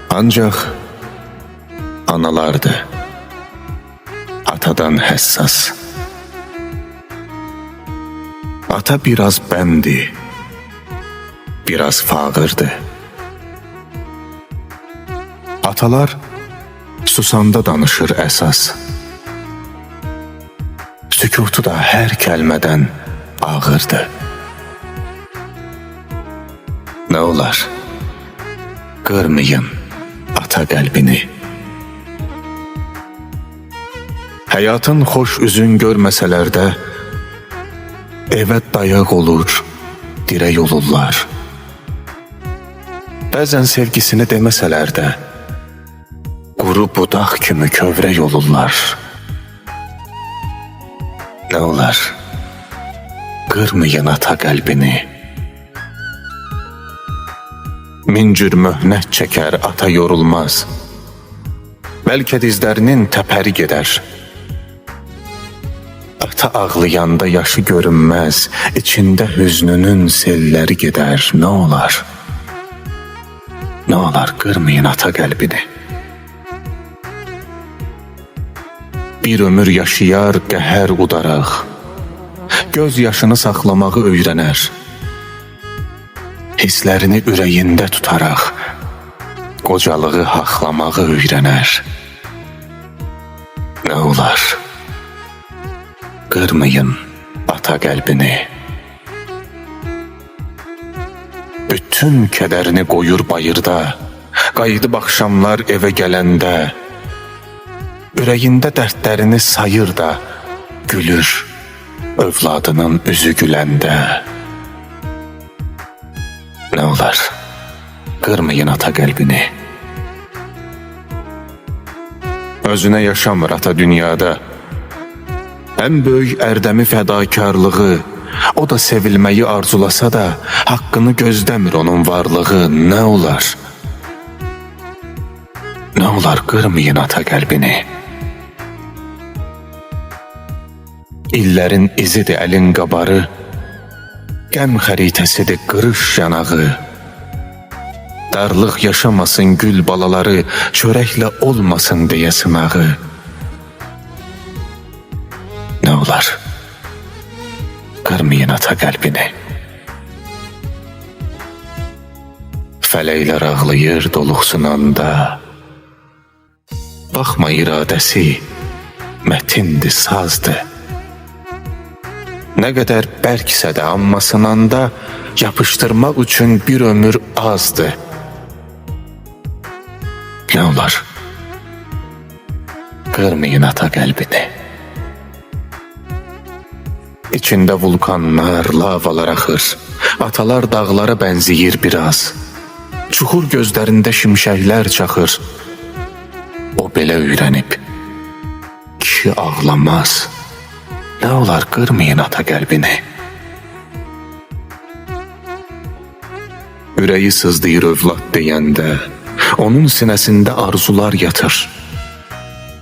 Ancaq analardır atadan həssas. Ata biraz bəndi, biraz fağırdı. Atalar susanda danışır əsas. Sükutu da hər kəlmədən ağırdı. Nə olar? Qırmayın ata qəlbini. Həyatın xoş üzün görməsələr də evə dayaq olur, dirək olurlar. Bəzən sevgisini deməsələr də quru budaq kimi kövrək olurlar. Nə olar? Qırmayın ata qəlbini. Min cür möhnət çəkər ata yorulmaz. Bəlkə dizlərinin təpəri gedər. Ata ağlayanda yaşı görünməz, içində hüznünün selləri gedər. Nə olar? Nə olar? Qırmayın ata qəlbini. Bir ömür yaşayar qəhər udaraq, göz yaşını saxlamağı öyrənər. Hisslərini ürəyində tutaraq, qocalığı haqlamağı öyrənər. Nə olar? Qırmayın ata qəlbini. Bütün kədərini qoyur bayırda, qayıdıb axşamlar evə gələndə, ürəyində dərdlərini sayır da, gülür övladının üzü güləndə. Nə olar? Qırmayın ata qəlbini. Özünə yaşamır ata dünyada. Ən böyük ərdəmi fədakarlığı, o da sevilməyi arzulasa da, haqqını gözləmir onun varlığı. Nə olar? Nə olar? Qırmayın ata qəlbini. İllərin izidir əlin qabarı, qəm xəritəsidir qırış yanağı. Darlıq yaşamasın gül balaları, çörəklə olmasın deyə sınağı. Nə olar? Qırmayın ata qəlbini. Fələklər ağlayır doluxsunanda, baxma iradəsi mətindir, sazdır. Nə qədər bərksə də amma sınanda, yapışdırmaq üçün bir ömür azdır. Nə olar? Qırmayın ata qəlbini. İçində vulkanlar, lavalar axır. Atalar dağlara bənziyir biraz. Çuxur gözlərində şimşəklər çaxır. O belə öyrənib, kişi ağlamaz. Nə olar? Qırmayın ata qəlbini. Ürəyi sızdıyır övlad deyəndə, onun sinəsində arzular yatır.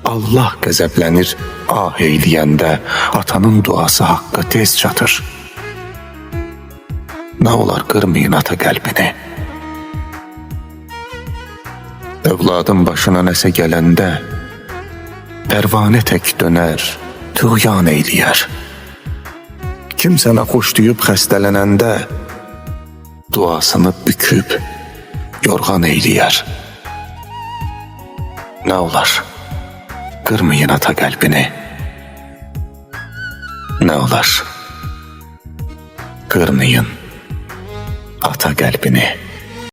Allah qəzəblənir ah eyləyəndə, atanın duası haqqa tez çatır. Nə olar? Qırmayın ata qəlbini. Övladın başına nəsə gələndə, pərvanə tək dönər, tuğyan eyləyər. Kim sənə xoş deyib xəstələnəndə, duasını büküb yorğan eyləyər. Nə olar? Qırmayın ata qəlbini. Nə olar? Qırmayın ata qəlbini.